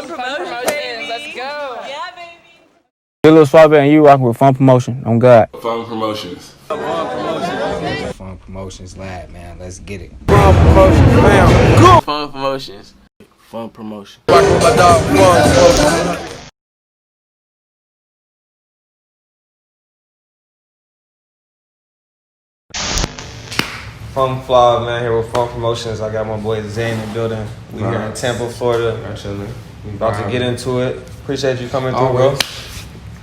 Fun promotions, baby. Let's go. Yeah, baby. Your little Suave and you rocking with Fun Promotion. On God. Fun Promotions. Fun Promotions Lab, man. Let's get it. Fun Promotions, fam. Go. Fun promotions. Fun promotion. Rocking with my dog, Fun Promotion. Fun Fly, man, here with Fun Promotions. I got my boy Zay in the building. We here in Tampa, Florida. We about to get into it. Appreciate you coming through, bro.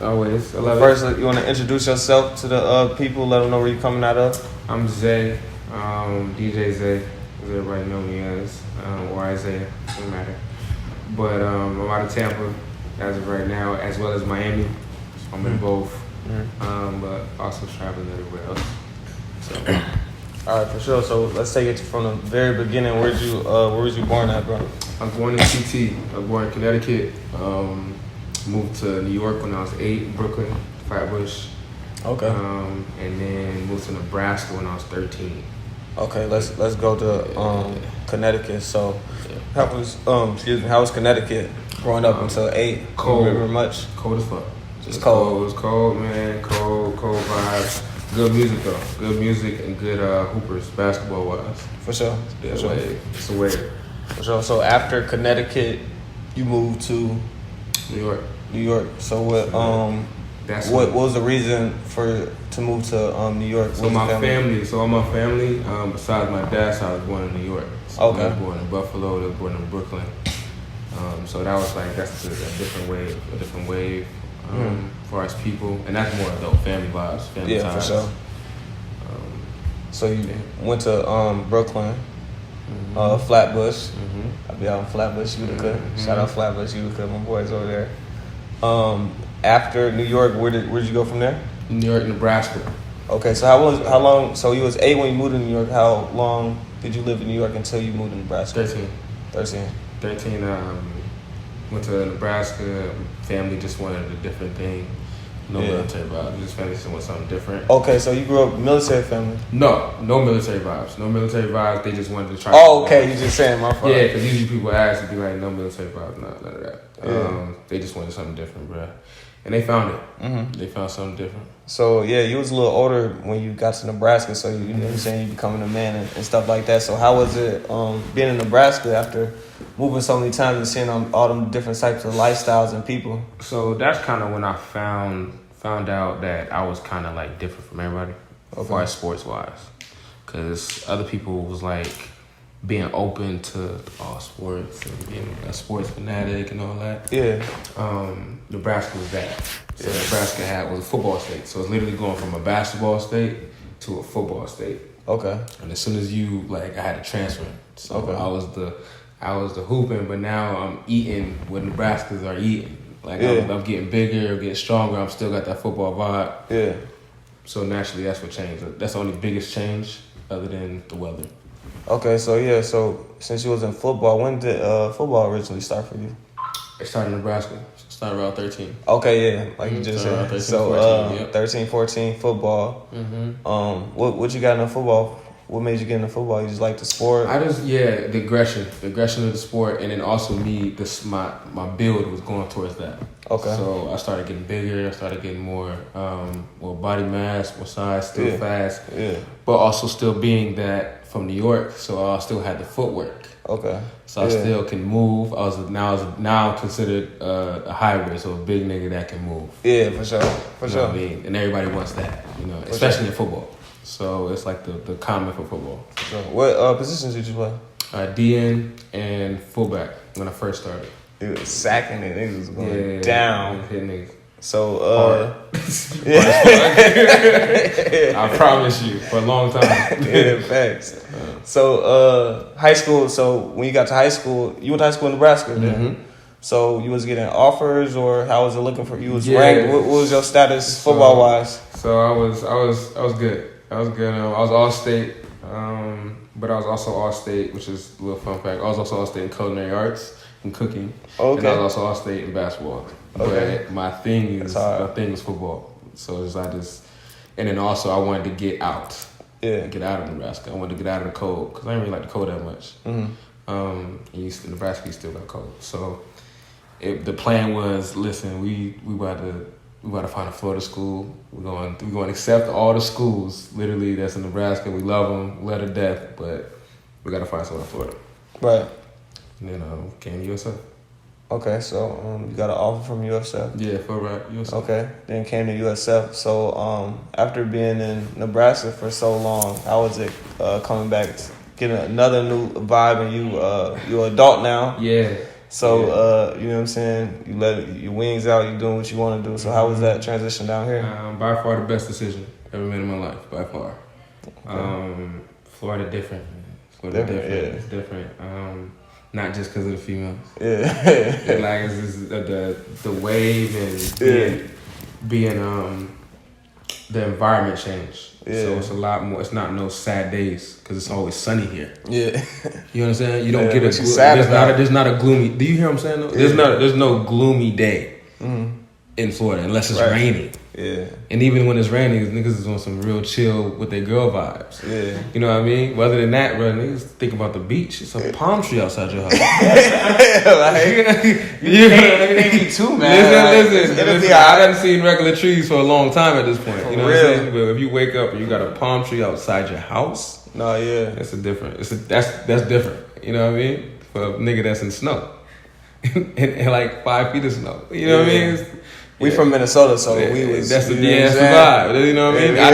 Always. First, you want to introduce yourself to the people, let them know where you're coming out of? I'm Zay, DJ Zay, as everybody know me as, or Isaiah, doesn't matter. But I'm out of Tampa as of right now, as well as Miami. So I'm in both, but also traveling everywhere else. So. All right, for sure. So let's take it from the very beginning. Where was you born at, bro? I'm born in CT. I was born in Connecticut. Moved to New York when I was 8, Brooklyn, Flatbush. Okay. And then moved to Nebraska when I was 13. Okay, let's go to Connecticut. So, how was Connecticut growing up until 8? Cold. Remember much? Cold as fuck. Just cold. It was cold, man. Cold vibes. Good music though. Good music and good hoopers, basketball wise. For sure. Yeah, for sure. It's a wave. For sure. So after Connecticut, you moved to New York. So what was the reason to move to New York? So all my family, besides my dad's side, was born in New York. So okay. I was born in Buffalo, they was born in Brooklyn. So that was that's a different wave. As far as people, and that's more adult family vibes, family ties. For sure. So you went to Brooklyn, Flatbush. I'll be out in Flatbush, Utica. Shout out Flatbush, Utica, my boys over there. After New York, where did you go from there? New York, Nebraska. Okay, so how long? So you was 8 when you moved to New York. How long did you live in New York until you moved to Nebraska? 13. Went to Nebraska. Family just wanted a different thing. No military vibes. Just family just wanted something different. Okay, so you grew up military family? No military vibes. They just wanted to try. Oh, okay. You just saying my fault. Yeah, because usually people ask and be like, no military vibes, none of that. Yeah. They just wanted something different, bro. And they found it. They found something different. So, yeah, you was a little older when you got to Nebraska, so you know what I'm saying, you becoming a man and stuff like that. So how was it being in Nebraska after moving so many times and seeing all them different types of lifestyles and people? So that's kind of when I found out that I was kind of like different from everybody, as far as sports-wise. Because other people was like being open to all sports and being a sports fanatic and all that. Yeah. Nebraska was that. So Nebraska was a football state. So it's literally going from a basketball state to a football state. Okay. And as soon as I had to transfer. So I was the hooping, but now I'm eating what Nebraskans are eating. I'm getting bigger, getting stronger. I'm still got that football vibe. Yeah. So naturally, that's what changed. That's the only biggest change other than the weather. Okay, so since you was in football, when did football originally start for you? It started in Nebraska. It started around 13. Okay, yeah, like you just said. 13, so 14, 13, 14, football. What you got in the football? What made you get into football? You just like the sport? The aggression of the sport, and then also my build was going towards that. Okay. So I started getting bigger. I started getting more body mass, more size, still fast. Yeah. But also still being that from New York, so I still had the footwork. Okay. So I still can move. I was now considered a hybrid, so a big nigga that can move. Yeah, for sure. For sure. What I mean? And everybody wants that, especially in football. So it's like the common for football. So what positions did you play? DN and fullback when I first started. You was sacking it, niggas was going down. Hitting niggas. So I promise you, for a long time. Yeah, facts. So high school. So when you got to high school, you went to high school in Nebraska. Then. So you was getting offers, or how was it looking for you? Was ranked? What was your status football wise? So I was good. I was good. I was all state, but I was also all state, which is a little fun fact. I was also all state in culinary arts and cooking. Okay. And I was also all state in basketball. Okay. But my thing was football. So and then also I wanted to get out. Yeah. Get out of Nebraska. I wanted to get out of the cold because I didn't really like the cold that much. Mm-hmm. Nebraska still got cold. So the plan was, listen, we about to find a Florida school. We're going to accept all the schools, literally, that's in Nebraska. We love them, love to death, but we got to find someone in Florida. Right. And then came to USF. Okay, so you got an offer from USF? Yeah, for USF. Okay, then came to USF. So after being in Nebraska for so long, how was it coming back, getting another new vibe, and you're an adult now? Yeah. So, you know what I'm saying? You let your wings out, you're doing what you want to do. So how was that transition down here? By far the best decision ever made in my life, by far. Okay. Florida different, man. Florida different. Yeah. It's different. Not just because of the females. Yeah. Like, it's just the wave and being the environment changed. Yeah. So it's a lot more. It's not no sad days because it's always sunny here. Yeah. You understand? You don't get a. There's not a gloomy. Do you hear what I'm saying? Though? There's no gloomy day in Florida unless it's raining. Yeah. And even when it's raining, niggas is on some real chill with their girl vibes. Yeah. You know what I mean? But other than that, bro, niggas think about the beach. It's a palm tree outside your house. Me too, man. Listen. I done seen regular trees for a long time at this point. You know what I'm saying? But if you wake up and you got a palm tree outside your house, that's different. That's different. You know what I mean? For a nigga that's in snow. and like 5 feet of snow. You know what I mean? We from Minnesota, so we was. That's the survive. You know what I mean? I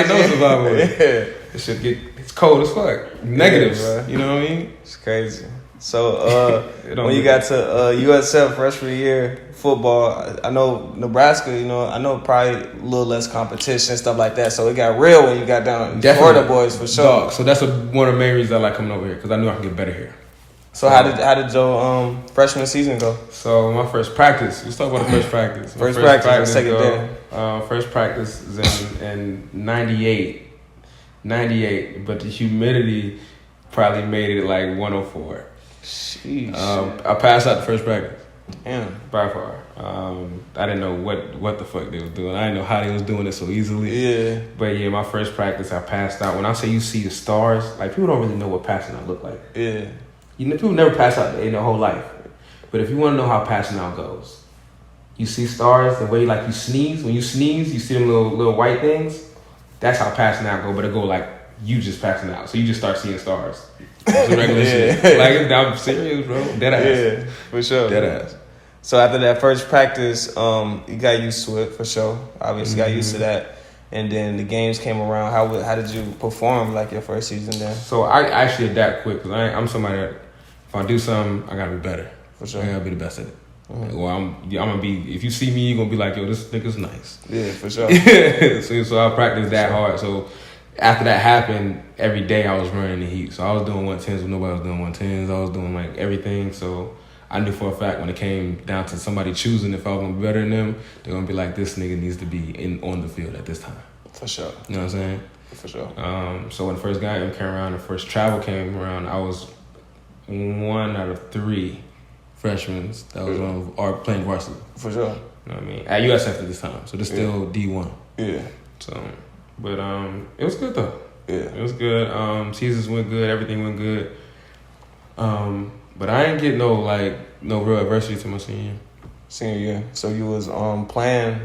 know survival. This shit it's cold as fuck. Negatives. You know what I mean? It's crazy. So when you got to USF freshman year football, I know Nebraska. You know, I know probably a little less competition and stuff like that. So it got real when you got down. Florida boys for sure. Dog. So that's one of the main reasons I like coming over here because I knew I could get better here. So how did your freshman season go? So my first practice. Let's talk about the first practice. First practice. Take it there. First practice is in 98, but the humidity probably made it like 104. Sheesh. I passed out the first practice. Damn. By far. I didn't know what the fuck they was doing. I didn't know how they was doing it so easily. Yeah. But yeah, my first practice, I passed out. When I say you see the stars, like people don't really know what passing out look like. Yeah. You know, people never pass out in their whole life. But if you want to know how passing out goes, you see stars the way like you sneeze. When you sneeze, you see them little white things. That's how passing out go. But it go like you just passing out. So you just start seeing stars. It's regular shit. Like, I'm serious, bro. Dead ass. Yeah, for sure. Dead ass. So after that first practice, you got used to it for sure. Obviously got used to that. And then the games came around. How did you perform like your first season there? So I actually adapt quick because I'm somebody that if I do something, I gotta be better. For sure. I gotta be the best at it. Well, I'm gonna be. If you see me, you're gonna be like, yo, this nigga's nice. Yeah, for sure. so I practiced that hard. So after that happened, every day I was running the heat. So I was doing 110s when nobody was doing 110s. I was doing like everything. So I knew for a fact when it came down to somebody choosing if I was gonna be better than them, they're gonna be like, this nigga needs to be on the field at this time. For sure. You know what I'm saying? For sure. So when the first game came around, the first travel came around, I was one out of three freshmen that was on playing varsity. For sure. You know what I mean? At USF at this time. So this still D1. Yeah. So, but it was good though. Yeah. It was good. Seasons went good. Everything went good. But I ain't get no real adversity to my senior year. Senior year. So you was playing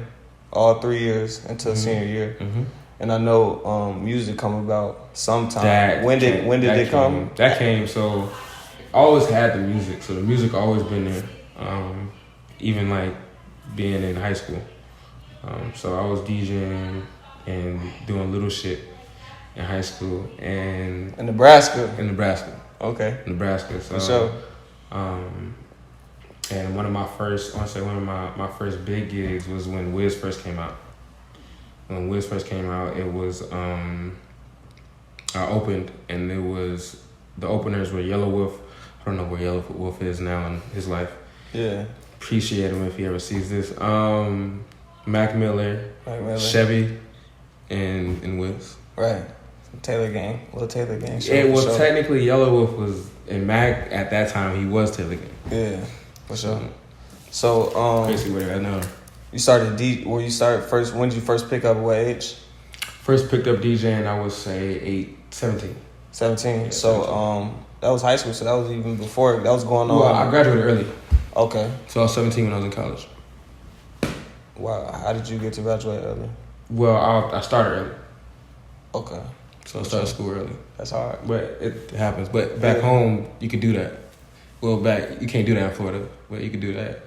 all 3 years until senior year. Mm-hmm. And I know music come about sometime. When did it come? That came, so I always had the music. So the music always been there. Even like being in high school. So I was DJing and doing little shit in high school and in Nebraska. Okay. Nebraska. So, for sure. And one of my first big gigs was when Wiz first came out. When Wiz first came out, it was I opened, and it was the openers were Yellow Wolf. I don't know where Yellow Wolf is now in his life. Yeah. Appreciate him if he ever sees this. Mac Miller, Chevy, and Wiz. Right. Taylor Gang. Little Taylor Gang. Technically Yellow Wolf was, and Mac at that time he was Taylor Gang. Yeah, for sure. So basically what I know. You started first. When did you first pick up? What age? First picked up DJing, I would say 17. 17. Yeah, so 17. That was high school. So that was even before that was going on. Well, I graduated early. Okay. So I was 17 when I was in college. Wow. How did you get to graduate early? Well, I started early. Okay. So I started school early. That's hard. But it happens. But back home, you could do that. Well, you can't do that in Florida, but you could do that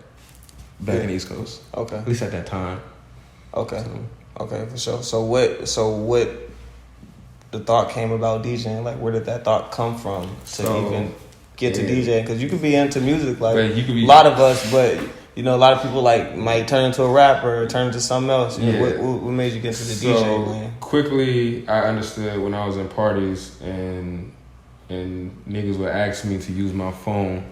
back in the East Coast. Okay. At least at that time. Okay. Okay, for sure. So what the thought came about DJing? Like, where did that thought come from to even get to DJing? Because you could be into music, like a lot of us, but you know, a lot of people like might turn into a rapper or turn into something else. You know, what made you get into the DJ lane? Quickly, I understood when I was in parties and niggas would ask me to use my phone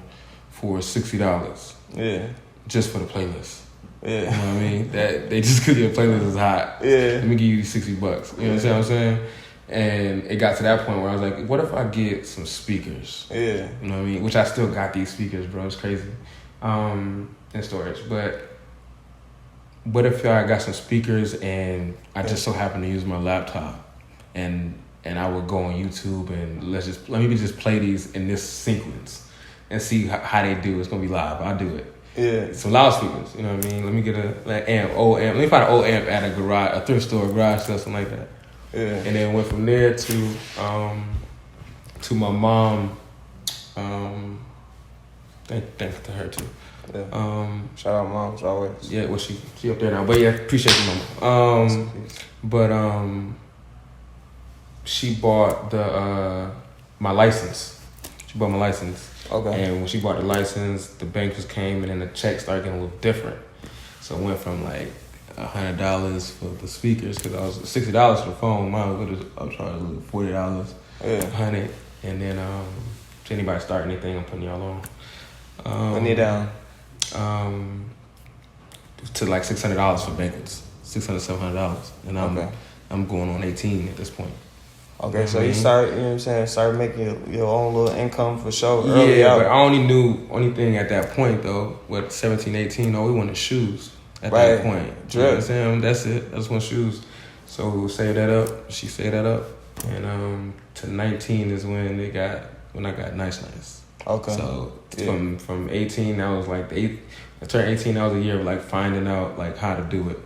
for $60. Yeah. Just for the playlist. Yeah. You know what I mean? That they just because your playlist is hot. Yeah. Let me give you $60. You know what I'm saying? And it got to that point where I was like, what if I get some speakers? Yeah. You know what I mean? Which I still got these speakers, bro. It's crazy. In storage. But what if I got some speakers and I just so happen to use my laptop and I would go on YouTube and let me just play these in this sequence and see how they do. It's gonna be live. I'll do it. Yeah. Some loudspeakers, you know what I mean? Let me get old amp. Let me find an old amp at a thrift store, garage sale, something like that. Yeah. And then went from there to my mom. Thanks to her too. Yeah. Shout out mom, as always. Yeah, well she up there now. But yeah, appreciate you, mama. She bought my license. She bought my license. Okay. And when she bought the license, the bank just came and then the check started getting a little different. So it went from like $100 for the speakers because I was $60 for the phone. I was charging $40, $100, and then if anybody start anything, I'm putting y'all on. Put me down. To like $600 for banquets, $600-$700, and I'm going on 18 at this point. Okay, so you start, you know what I'm saying, start making your own little income for sure. Yeah, but I only knew anything at that point though. What 17, 18? No, we wanted shoes at that point. You know what I'm saying? That's it. I just want shoes. So we'll save that up. She saved that up, and to 19 is when I got nice. Okay. So from 18, that was like I turned 18. That was a year of like finding out like how to do it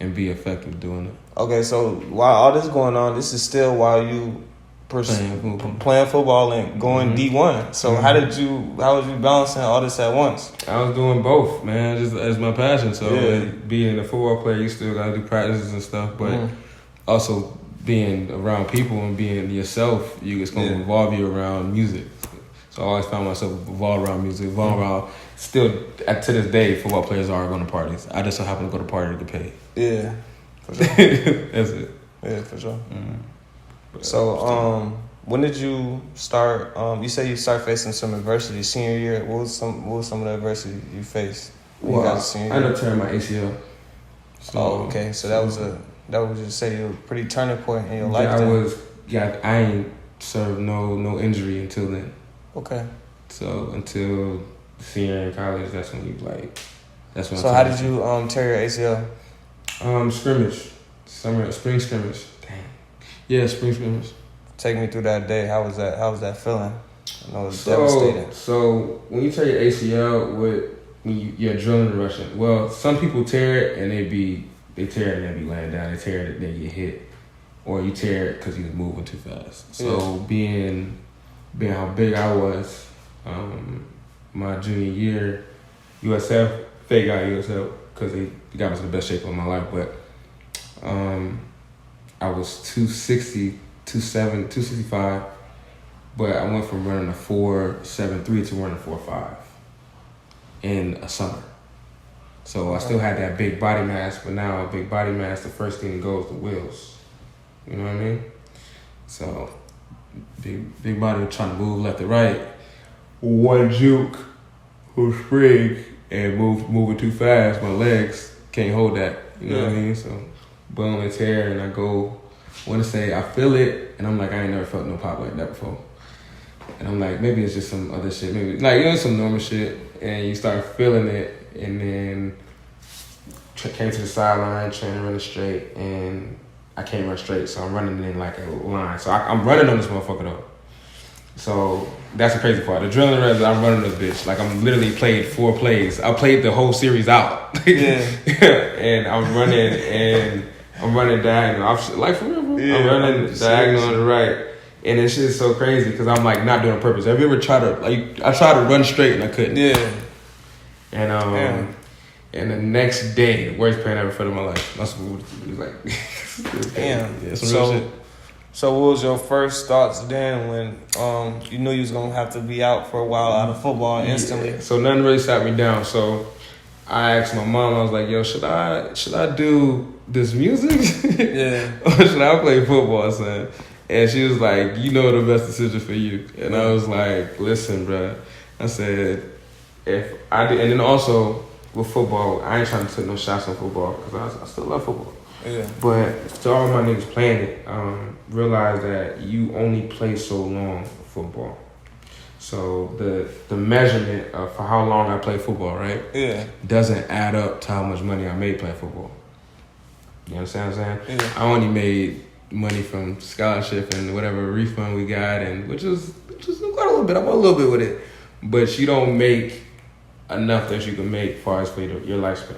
and be effective doing it. Okay, so while all this going on, this is still while you playing football and going D1. So how was you balancing all this at once? I was doing both, man, just as my passion. So being a football player, you still gotta do practices and stuff, but also being around people and being yourself, it's gonna involve you around music. So I always found myself involved around music, still to this day, football players are going to parties. I just so happen to go to party to get paid. Yeah, for sure. That's it. Yeah, for sure. Mm-hmm. So, when did you start? You say you started facing some adversity senior year. What was some of the adversity you faced? Well, I ended up tearing my ACL. So, okay. So that was just say a pretty turning point in your life. I ain't served no injury until then. Okay. So until senior in college, that's when that's when. So how did you tear your ACL? Scrimmage, spring scrimmage. Dang. Yeah, spring scrimmage. Take me through that day. How was that feeling? I know it's devastating. So when you tear your ACL you're adrenaline rushing. Well, some people tear it and they tear it and they be laying down. They tear it and they get hit, or you tear it because you was moving too fast. So being how big I was, my junior year, USF, fake out USF because they got me to the best shape of my life. But I was 260, 270, 265, but I went from running a 4.73 to running a 4.5 in a summer. So I still had that big body mass, but now a big body mass, the first thing that goes to wheels. You know what I mean? So big body trying to move left and right. One juke or spring and moving too fast. My legs can't hold that. You know what I mean? So bone and tear, and I want to say I feel it, and I'm like, I ain't never felt no pop like that before. And I'm like, maybe it's just some other shit. Maybe some normal shit, and you start feeling it, and then came to the sideline, trying to run straight, and I can't run straight, so I'm running in like a line. So I'm running on this motherfucker though. So that's the crazy part. The adrenaline rush, I'm running this bitch. Like I'm literally played 4 plays. I played the whole series out. Yeah. And I'm running diagonal. Like for real, bro. Yeah, I'm running diagonal on the right. And it's just so crazy because I'm like not doing it on purpose. Have you ever tried to I tried to run straight and I couldn't. Yeah. And and the next day, the worst pain I ever felt in my life. That's what it was like. Damn. Yeah, some real shit. So what was your first thoughts then when you knew you was gonna have to be out for a while out of football instantly? Yeah. So nothing really sat me down. So I asked my mom, I was like, yo, should I do this music? Yeah. Or should I play football, son? And she was like, you know the best decision for you. And I was like, listen, bro. I said, if I did, and then also with football, I ain't trying to take no shots on football because I still love football. Yeah. But to all my niggas playing it, realize that you only play so long football. So the measurement of for how long I play football, right? Yeah. Doesn't add up to how much money I made playing football. You understand what I'm saying? Yeah. I only made money from scholarship and whatever refund we got, and which is quite a little bit. I want a little bit with it, but you don't make enough that you can make as far as for your lifespan.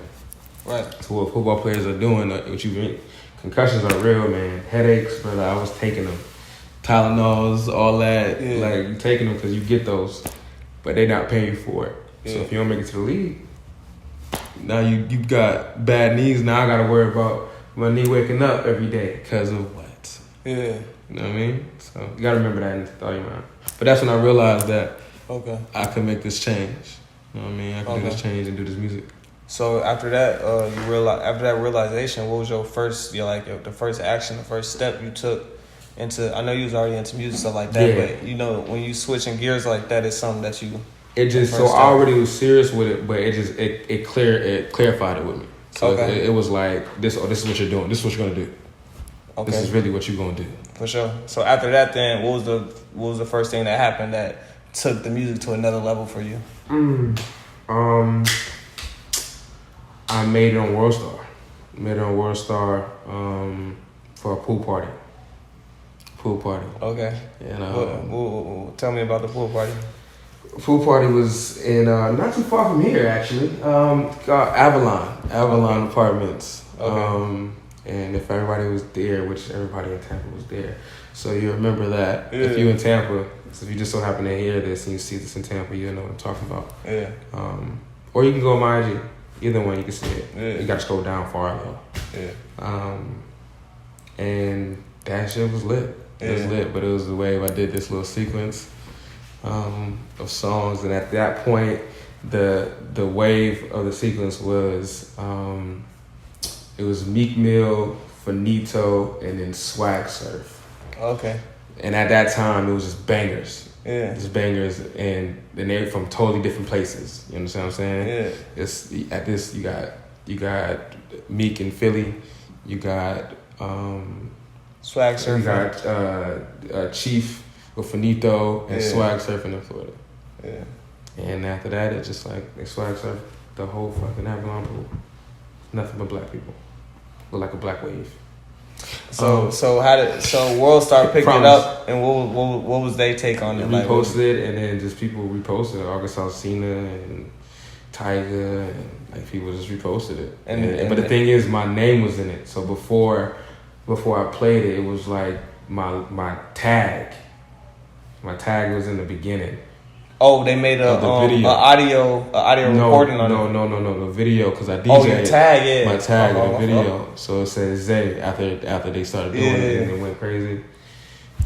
Right. So what football players are doing, what you mean, concussions are real, man. Headaches, brother. I was taking them, Tylenols, all that. Yeah. Like you taking them because you get those, but they're not paying you for it. Yeah. So if you don't make it to the league, now you got bad knees. Now I got to worry about my knee waking up every day because of what? Yeah. You know what I mean? So you got to remember that in the thought of your mind. But that's when I realized that I could make this change. You know what I mean? I could do this change and do this music. So after that, after that realization, what was the first action, the first step you took into? I know you was already into music stuff like that, but you know when you switching gears like that, it's something that you. It just so I already was serious with it, but it clarified it with me. So it was like this is what you're doing. This is what you're gonna do. Okay. This is really what you're gonna do. For sure. So after that, then what was the first thing that happened that took the music to another level for you? I made it on Worldstar. For a pool party. Okay. And tell me about the pool party. Pool party was in not too far from here actually. Called Avalon Apartments. Okay. And if everybody was there, which everybody in Tampa was there, so you remember that. Yeah. If you in Tampa, so if you just so happen to hear this and you see this in Tampa, you'll know what I'm talking about. Yeah. Or you can go on my IG. Either one, you can see it. Yeah. You got to scroll down far though. Yeah. And that shit was lit. It was lit, but it was the wave. I did this little sequence of songs, and at that point, the wave of the sequence was it was Meek Mill, Finito, and then Swag Surf. Okay. And at that time, it was just bangers. Yeah. Just bangers, and they're from totally different places. You understand what I'm saying? Yeah. It's at this you got Meek in Philly, you got Swag Surf. You got Chief with Finito and Swag Surfing in Florida. Yeah. And after that, it's just like they swag surf the whole fucking Avalon pool. Nothing but black people. Look like a black wave. So Worldstar picked it up, and what was they take on it? Reposted, and then just people reposted August Alsina and Tyga, and like people just reposted it. But the thing is, my name was in it. So before I played it, it was like my tag. My tag was in the beginning. Oh, they made a audio recording on it. No, the video, because I DJed. Oh, your tag, yeah. My tag in the video. So it says ZAY after they started doing it, and it went crazy.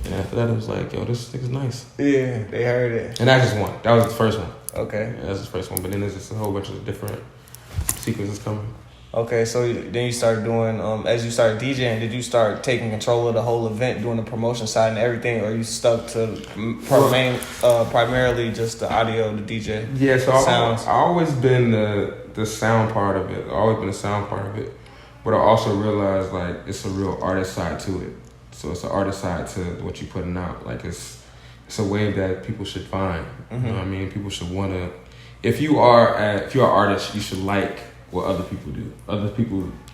And after that, it was like, yo, this nigga's nice. Yeah, they heard it. And that's just one. That was the first one. Okay. Yeah, that's the first one. But then there's just a whole bunch of different sequences coming. Okay, so then you started doing, as you started DJing, did you start taking control of the whole event, doing the promotion side and everything, or you stuck to primarily just the audio, the DJ? Yeah, so sounds? I always been the sound part of it. But I also realized, like, it's a real artist side to it. So it's an artist side to what you're putting out. Like, it's a wave that people should find. Mm-hmm. You know what I mean? People should want to... If you're an artist, you should like what other people do.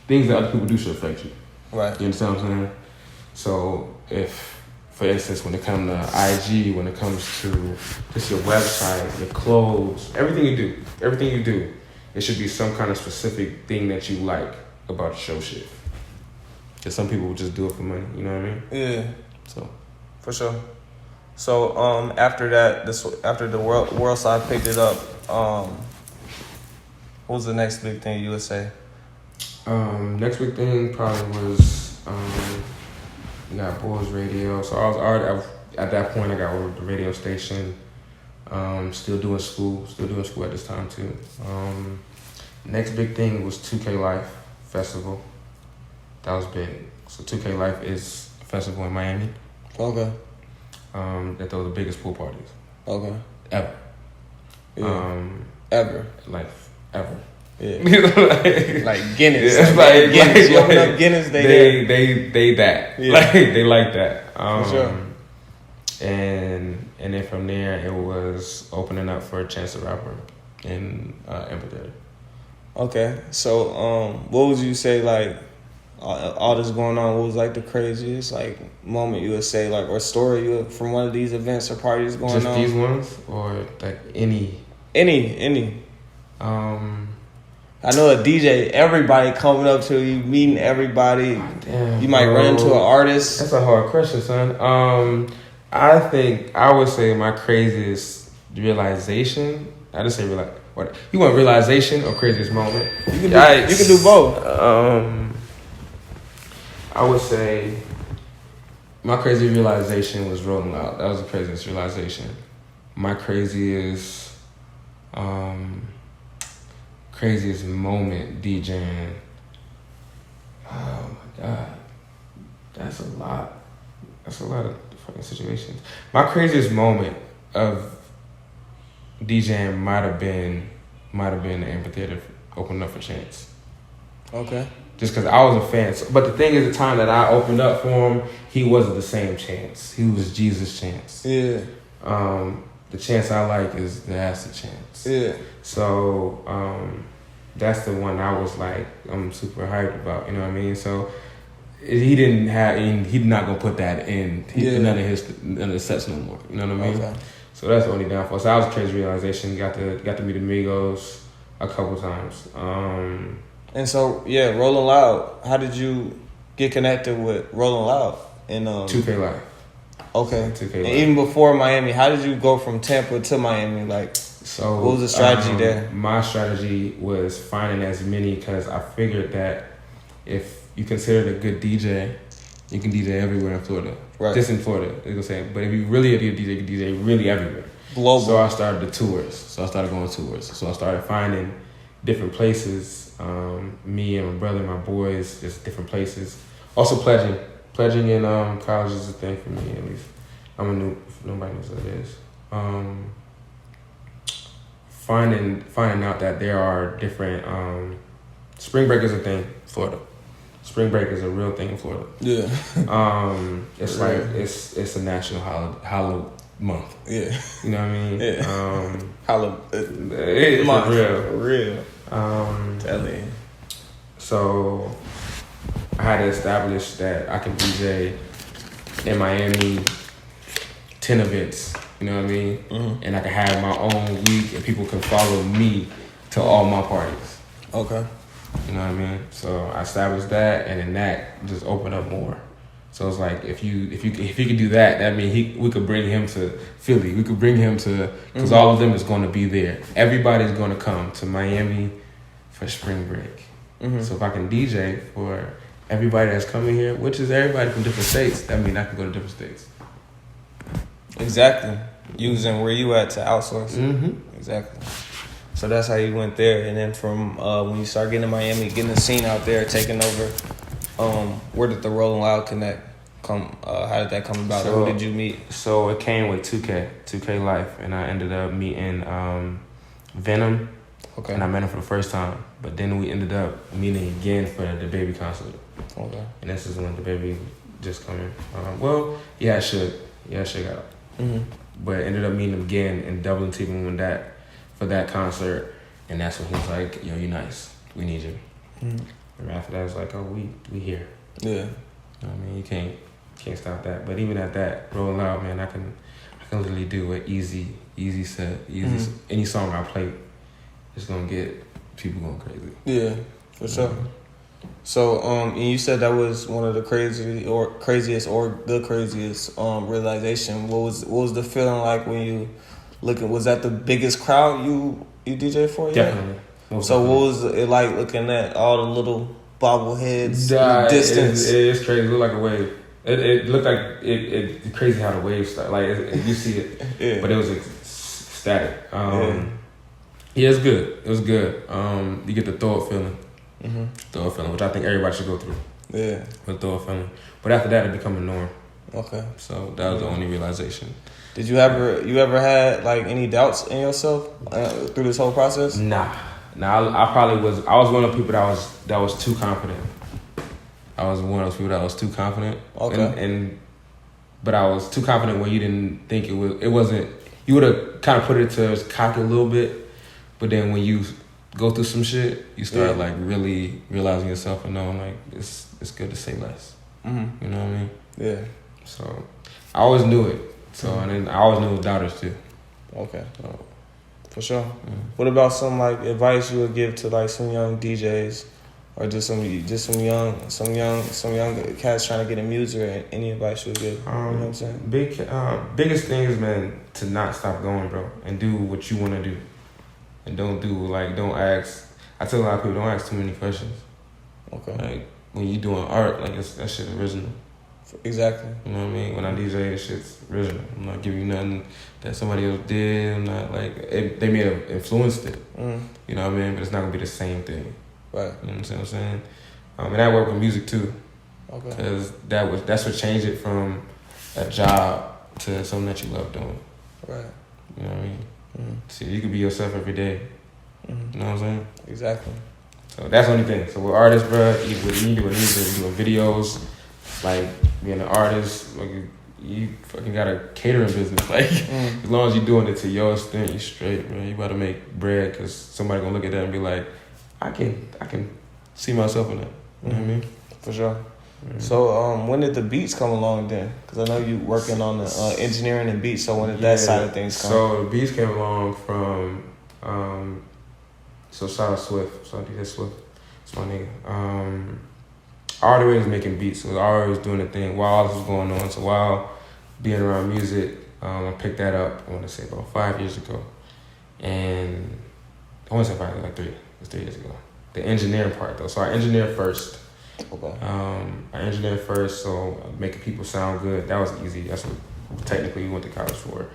Things that other people do should affect you. Right. You understand what I'm saying? So if for instance, when it comes to IG, when it comes to just your website, your clothes, everything you do, it should be some kind of specific thing that you like about your shit. Because some people will just do it for money, you know what I mean? Yeah. So, for sure. So after that, after the world side picked it up, what was the next big thing you would say? Next big thing probably was we got Bulls Radio. So I was already at that point. I got over the radio station. Still doing school at this time too. Next big thing was 2K Life Festival. That was big. So 2K Life is a festival in Miami. Okay. That throw the biggest pool parties. Okay. Ever. Yeah. Ever. Like ever. Yeah. Like Guinness. Yeah, like Guinness. You open up Guinness, they that. Yeah. Like they like that. For sure. And then from there it was opening up for Chance the Rapper in Amphitheater. Okay. So what would you say, like, all this going on, what was like the craziest like moment you would say, like, or story you would, from one of these events or parties going Just on? these ones, or like any. I know a DJ, everybody coming up to you, meeting everybody. Damn, you might run into an artist. That's a hard question, son. I think I would say my craziest realization. I just say what you want, realization or craziest moment? You can do both. I would say my crazy realization was Rolling Loud. That was the craziest realization. My craziest moment DJing. Oh my God. That's a lot of fucking situations. My craziest moment of DJing might have been the Amphitheater opening up for Chance. Okay. Just because I was a fan. But the thing is, the time that I opened up for him, he wasn't the same Chance. He was Jesus Chance. Yeah. The Chance I like is the Acid Chance. Yeah. So that's the one I was like, I'm super hyped about. You know what I mean? So he he's not gonna put that in none of his sets no more. You know what I mean? Okay. So that's the only downfall. So that was a crazy realization. Got to meet Amigos a couple times. And so, yeah, Rolling Loud. How did you get connected with Rolling Loud? 2K Life. Okay. 2K Life. And even before Miami, how did you go from Tampa to Miami? Like, so what was the strategy there? My strategy was finding as many, because I figured that if you consider a good DJ, you can DJ everywhere in Florida. Right. Just in Florida, they're gonna say. But if you really a DJ, you can DJ really everywhere. Global. So I started the tours. So I started going tours. So I started finding different places. Me and my brother and my boys, just different places. Also pledging. Pledging in college is a thing for me, at least. If nobody knows what it is. Finding out that there are different spring break is a thing in Florida. Spring break is a real thing in Florida. Yeah. It's like it's a national holiday month. Yeah. You know what I mean? Yeah. It's month. For real. Tell me. So I had to establish that I can DJ in Miami 10 events, you know what I mean? Mm-hmm. And I can have my own week and people can follow me to all my parties. Okay. You know what I mean? So I established that, and then that just opened up more. So it's like if you could do that, that means we could bring him to Philly. We could bring him to, because all of them is going to be there. Everybody's going to come to Miami for spring break. Mm-hmm. So if I can DJ for everybody that's coming here, which is everybody from different states, that means I can go to different states. Exactly. Using where you at to outsource. Mm-hmm. Exactly. So that's how you went there, and then from when you start getting to Miami, getting the scene out there, taking over. Where did the Rolling Loud Connect come? How did that come about? Who did you meet? So it came with 2K Life, and I ended up meeting Venom. Okay. And I met him for the first time, but then we ended up meeting again for the Baby concert. Okay. And this is when the Baby just coming. I should got out. Mm-hmm. But ended up meeting him again and doubling teaming for that concert, and that's when he was like, "Yo, you nice. We need you." Mm-hmm. And after that, it's like, "Oh, we here." Yeah. You know what I mean, you can't Can't stop that. But even at that, Roll Out, man, I can literally do an easy set, any song I play, it's gonna get people going crazy. Yeah, for sure. So, and you said that was one of the craziest or the craziest realization. What was the feeling like when you looking? Was that the biggest crowd you DJ for? Yet? Definitely. So what was it like looking at all the little bobbleheads distance? It's crazy. It looked like a wave. It looked like it's crazy how the waves start. Like you see it, but it was static. Yeah, it's good. It was good. You get the throw up feeling. Throw up feeling, which I think everybody should go through. Yeah. The throw up feeling. But after that, it became a norm. Okay. So that was the only realization. Did you ever had like any doubts in yourself through this whole process? Nah. I probably was. I was one of the people that was too confident. I was one of those people that was too confident. Okay. But I was too confident when you didn't think it was. It wasn't. You would have kind of put it to cocky a little bit, but then when you go through some shit, you start like really realizing yourself and knowing like it's good to say less. You know what I mean? Yeah. So I always knew it. So and then I always knew doubters too. Okay. So, for sure. What about some like advice you would give to like some young DJs, or just some young cats trying to get in music? Or any advice you would give? You know what I'm saying? Biggest thing is, man, to not stop going, bro, and do what you want to do, and don't ask. I tell a lot of people, don't ask too many questions. Okay. Like when you doing art, like that shit original. Exactly. You know what I mean? When I DJ, that shit's original. I'm not giving you nothing that somebody else did. I'm not like they may have influenced it. You know what I mean? But it's not gonna be the same thing. Right. You know what I'm saying? And that worked with music too. Okay. Because that's what changed it from a job to something that you love doing. Right. You know what I mean? See, you could be yourself every day. You know what I'm saying? Exactly. So that's the only thing. So with artists, bro, when you doing music, you doing videos, like being an artist, like you fucking got a catering business. Like as long as you're doing it to your extent, you straight, man. You about to make bread because somebody gonna look at that and be like, I can see myself in that. You know what I mean? For sure. So when did the beats come along then? Because I know you working on the engineering and beats. So when did that side of things come? So the beats came along from so shout out Swift. So DJ Swift. It's my nigga. I already was making beats, so I already was doing the thing while all this was going on. So while being around music, I picked that up, I want to say about 5 years ago. And I want to say 5 years, like 3. It was 3 years ago. The engineering part though. So I engineered first. Okay. I engineered first, so making people sound good. That was easy. That's what technically we went to college for.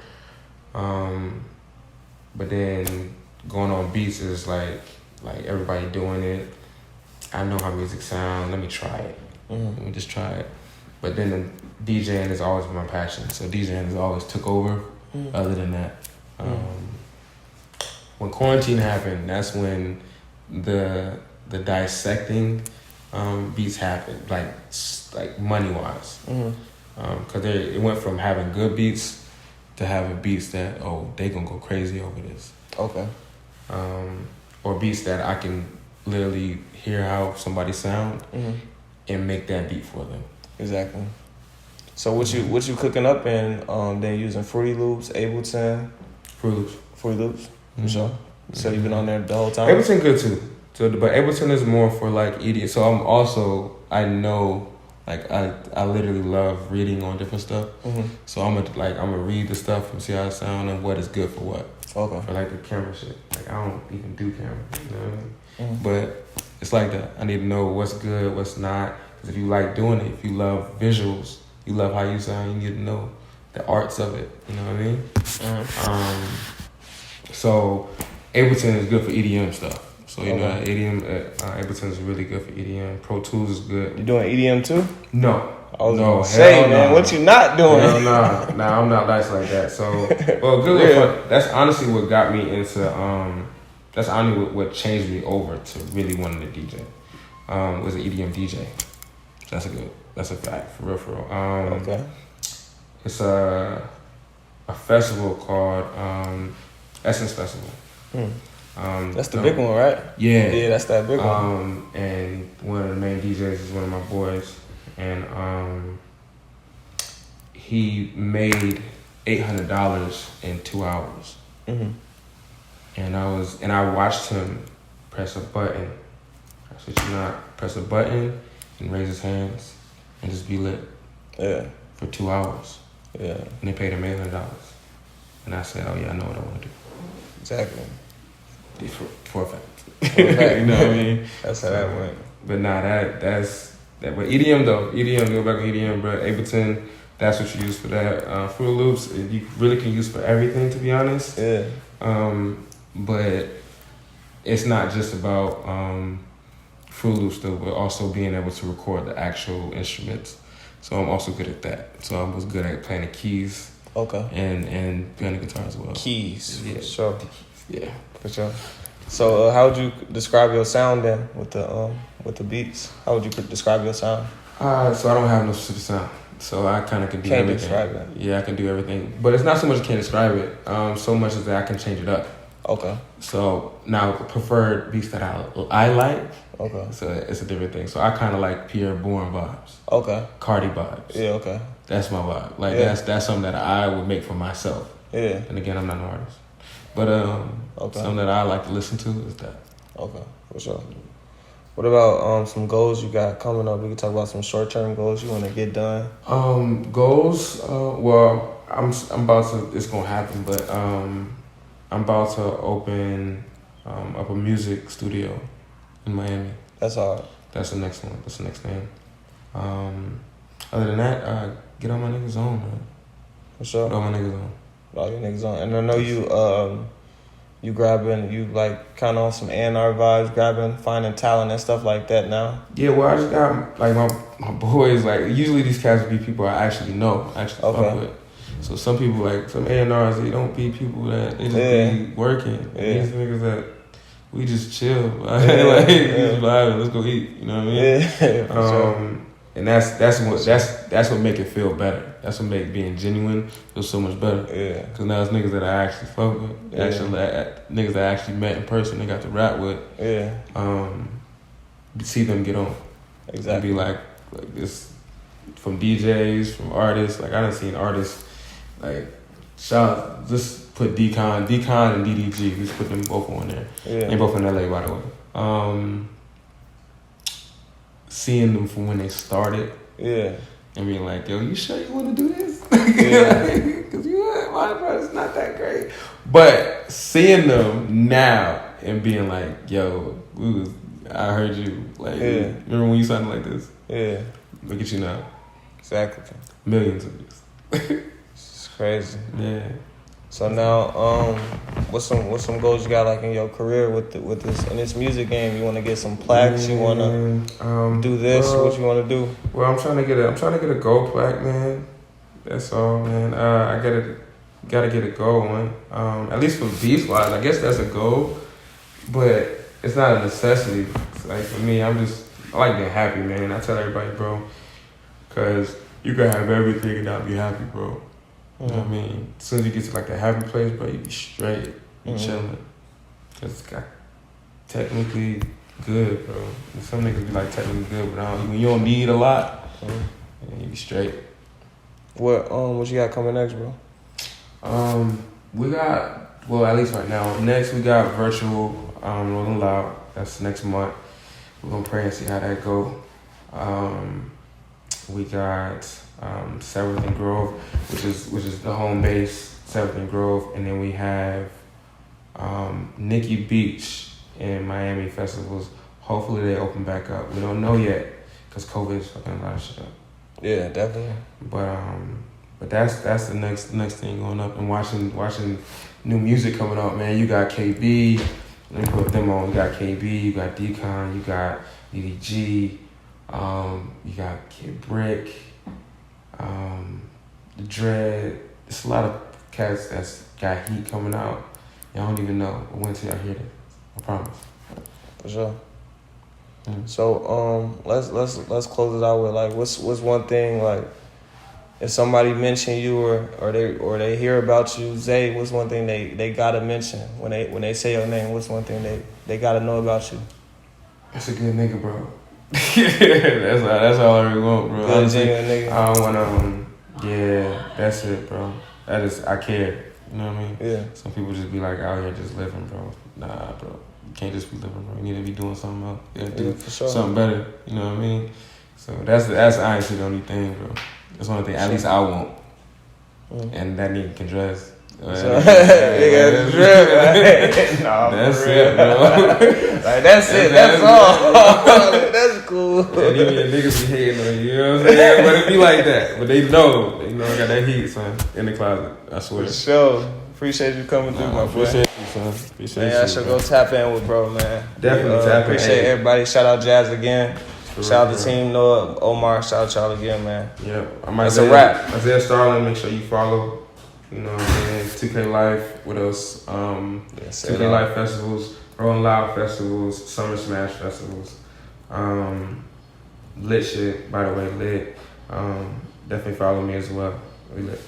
But then going on beats is like everybody doing it. I know how music sounds. Let me try it. Let me just try it. But then the DJing has always been my passion. So DJing has always took over. Other than that, when quarantine happened, that's when the dissecting beats happened, like money wise. Because it went from having good beats to having beats that they gonna go crazy over this. Okay. Or beats that I can literally hear how somebody sound and make that beat for them. Exactly. So what you cooking up in? Then using Fruity Loops, Ableton. Fruity Loops, for sure. So you've been on there the whole time. Ableton good too. So, but Ableton is more for like EDM. So I know, like I literally love reading on different stuff. So I'm gonna read the stuff and see how it sound and what is good for what. Okay. For like the camera shit. Like I don't even do camera. You know what I mean? But it's like that. I need to know what's good, what's not. Because if you like doing it, if you love visuals, you love how you sound, you need to know the arts of it. You know what I mean? So Ableton is good for EDM stuff. So you know EDM, Ableton is really good for EDM. Pro Tools is good. You doing EDM too? No. I was gonna say, man, what you not doing? Nah, I'm not nice like that. So, well, good. That's honestly what got me into. That's honestly what changed me over to really wanting to DJ. Was an EDM DJ. That's a fact, for real. Okay. It's a festival called Essence Festival. That's the big one, right? Yeah. Yeah, that's that big one. And one of the main DJs is one of my boys, and he made $800 in 2 hours. Mm-hmm. And I watched him press a button. I said, you not press a button and raise his hands and just be lit. Yeah. For 2 hours. Yeah. And they paid him $800. And I said, oh yeah, I know what I want to do. Exactly. For a fact. You know what I mean? That's how that went. But nah, that's that. But EDM though, go back on EDM, bro. Ableton, that's what you use for that. Fruit Loops, you really can use for everything, to be honest. Yeah. But it's not just about Fruit Loops though, but also being able to record the actual instruments. So I'm also good at that. So I was good at playing the keys. Okay. And playing the guitar as well. Keys. Yeah. For sure. Yeah. For sure. So how would you describe your sound then with the beats? How would you describe your sound? So I don't have no specific sound. So I kind of can do everything. Can't describe it. Yeah, I can do everything. But it's not so much I can't describe it. So much as that I can change it up. Okay. So now preferred beats that I like. Okay. So it's a different thing. So I kind of like Pierre Bourne vibes. Okay. Cardi vibes. Yeah. Okay. That's my vibe. Like that's something that I would make for myself. Yeah. And again, I'm not an artist. But something that I like to listen to is that. Okay, for sure. What about some goals you got coming up? We can talk about some short-term goals you want to get done. Goals. Well, I'm about to. It's gonna happen, but I'm about to open up a music studio in Miami. That's hard. That's the next one. That's the next thing. Other than that, get on my niggas on, man. For sure. Get on my niggas on. All your niggas on. And I know you grabbing, you like kind of on some A&R vibes, finding talent and stuff like that now. Yeah, well, I just got like my boys. Like usually these cats would be people I actually know, fuck with. So some people like some A&Rs, they don't be people that they just be working. Yeah. These niggas that we just chill, like we just vibing. Let's go eat. You know what I mean? Yeah. For sure. And that's what make it feel better. That's what make being genuine feel so much better. Yeah. Cause now it's niggas that I actually fuck with. Niggas that I actually met in person. They got to rap with. Yeah. See them get on. Exactly. And be like this from DJs, from artists. Like I done seen artists like just put Decon and DDG. Just put them both on there. Yeah. They both in LA, by the way. Seeing them from when they started. Yeah. And being like, yo, you sure you want to do this? Yeah. Because my brother's not that great. But seeing them now and being like, yo, I heard you. Like, remember when you sounded like this? Yeah. Look at you now. Exactly. Millions of views. It's crazy. Yeah. So now, what's some goals you got like in your career with this in this music game? You want to get some plaques? You want to do this? What you want to do? Well, I'm trying to get a gold plaque, man. That's all, man. I gotta get a gold one. At least for beats wise, I guess that's a goal, but it's not a necessity. It's like for me, I like being happy, man. I tell everybody, bro, because you can have everything and not be happy, bro. You know what I mean? As soon as you get to like the happy place, bro, you be straight, you chilling. Cause it's got technically good, bro. And some niggas be like technically good, but when you don't need a lot, you be straight. What you got coming next, bro? We got, well, at least right now. Next we got virtual Rolling Loud. That's next month. We're gonna pray and see how that go. We got 7th and Grove, which is the home base, 7th and Grove, and then we have Nikki Beach and Miami festivals. Hopefully they open back up. We don't know yet because COVID is fucking a lot of shit up. Yeah, definitely. But that's the next thing going up, and watching new music coming out, man. You got KB. Let me put them on. You got KB. You got Decon. You got DDG. You got Kid Brick. The Dread. There's a lot of cats that's got heat coming out. Y'all don't even know. But wait till y'all hear it. I promise. For sure. So let's close it out with like what's one thing like if somebody mention you or they hear about you, Zay, what's one thing they gotta mention when they say your name? What's one thing they gotta know about you? That's a good nigga, bro. that's all I really want, bro. Good genuine nigga. I don't want Yeah, that's it, bro. I care. You know what I mean? Yeah. Some people just be like out here just living, bro. Nah, bro. You can't just be living, bro. You need to be doing something else. You gotta do for sure. something better. You know what I mean? So that's honestly the only thing, bro. That's the only thing. At least I want. And that nigga can dress. That's it, bro. Like, that's it. That's all. That's cool. And even the niggas be hating on you, you know what I'm saying? But it be like that. But they know I got that heat, son, in the closet. I swear. For sure. Appreciate you coming through, my boy. Appreciate you, son. Appreciate you. I should go tap in with bro, man. Definitely tap in. Appreciate everybody. Shout out Jazz again. Shout out the team, Noah, Omar. Shout out y'all again, man. Yep. That's a wrap. Isaiah Starling, make sure you follow. You know what I'm saying? 2K Life. What else? 2K Life festivals, Rolling Loud festivals, Summer Smash festivals. Lit shit, by the way, lit. Definitely follow me as well. We lit.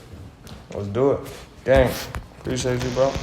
Let's do it. Gang. Appreciate you, bro.